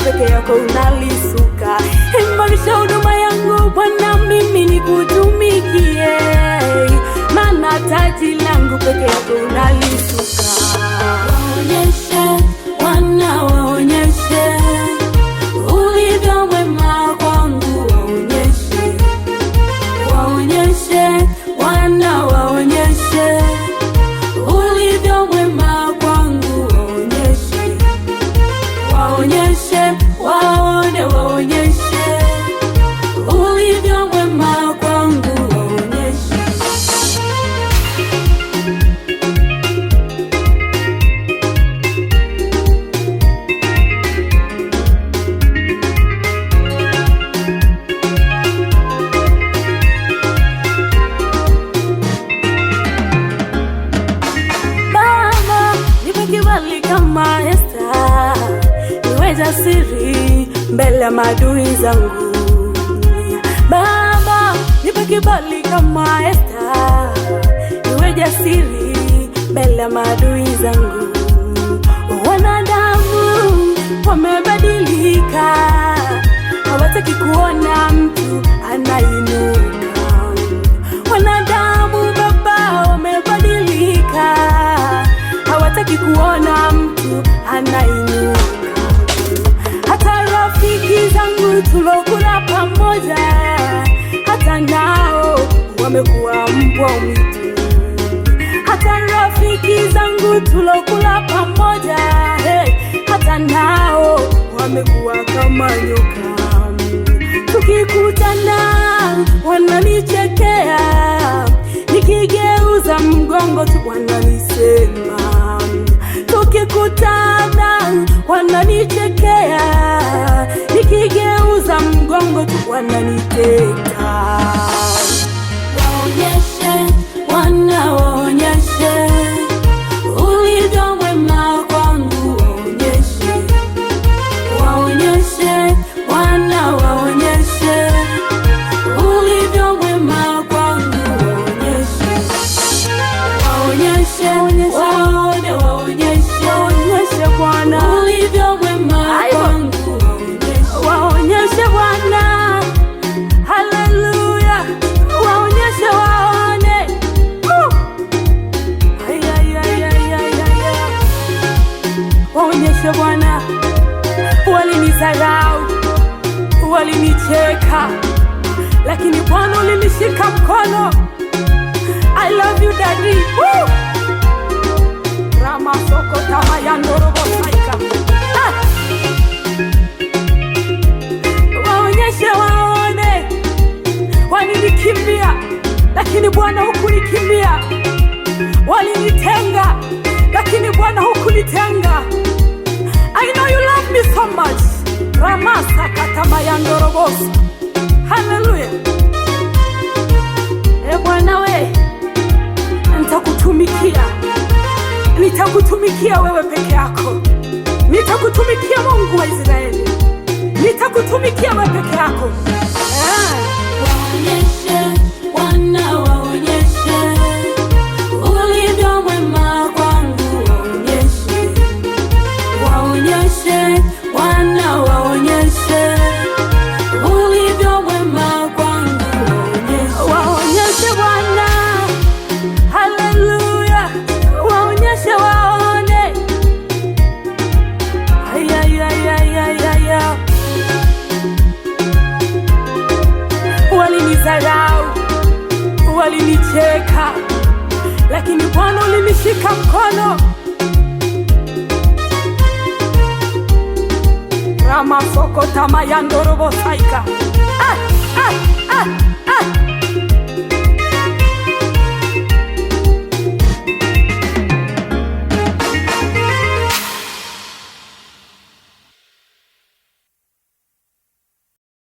peke yako unalisuka. Imarisha huduma yangu Bwana, mimi nikutumikie, maana taji langu peke yako unalisuka. Waonyeshe Bwana, waonyeshe ulivyo mwema kwangu, waonyeshe, waonyeshe Bwana, waonyeshe ulivyo mwema kwangu, waonyeshe, waonyeshe, waone, waonyeshe ulivyo mwema kwangu, waonyeshe. Baba, nipe kibali kama Esta, niwe jasiri mbele ya maadui zangu. Baba, nipe kibali kama Esta, niwe jasiri mbele ya maadui zangu. Wanadamu wamebadilika, hawataki kuona mtu anainuka. Wanadamu Baba wamebadilika, hawataki kuona mtu anainuka. Hata rafiki zangu tulokula pamoja, hata nao wamekuwa mbwa mwitu. Hata rafiki zangu tulokula pamoja, hata nao wamekuwa kama nyoka. Tukikutana wananichekea, nikigeuza mgongo tu wananisema. Tukikutana wananichekea, nikigeuza mgongo tu wananiteka. Waonyeshe Bwana, waonyeshe ulivyo mwema kwangu, waonyeshe, waonyeshe Bwana, waonyeshe ulivyo mwema kwangu, waonyeshe, waonyeshe, waone, waonyeshe, waonyeshe Bwana ulivyo mwema kwangu, waonyeshe, waonyeshe Bwana. Haleluya, waonyeshe, waone. Waonyeshe Bwana. Walinidharau, walinicheka, lakini Bwana ulinishika mkono. I love you daddy. Woo! Rama soko tama ya ndorobo saika. Waonyeshe, waone. Walinikimbia, lakini Bwana hukunikimbia. Walinitenga, lakini Bwana hukunitenga. I know you love me so much. Ramasa katama ya ndorobosa. Hallelujah. Bwana we, nitakutumikia. Nitakutumikia wewe peke yako. Nitakutumikia Mungu wa Israeli. Nitakutumikia wewe peke yako. Waonyeshe Bwana, waonyeshe ulivyo mwema kwangu, waonyeshe, waonyeshe Bwana, waonyeshe ulivyo mwema kwangu, waonyeshe, waonyeshe Bwana. Haleluya, waonyeshe, waone. Walinidharau, walinicheka, lakini Bwana ulinishika mkono. Rama soko tama ya ndorobo saika.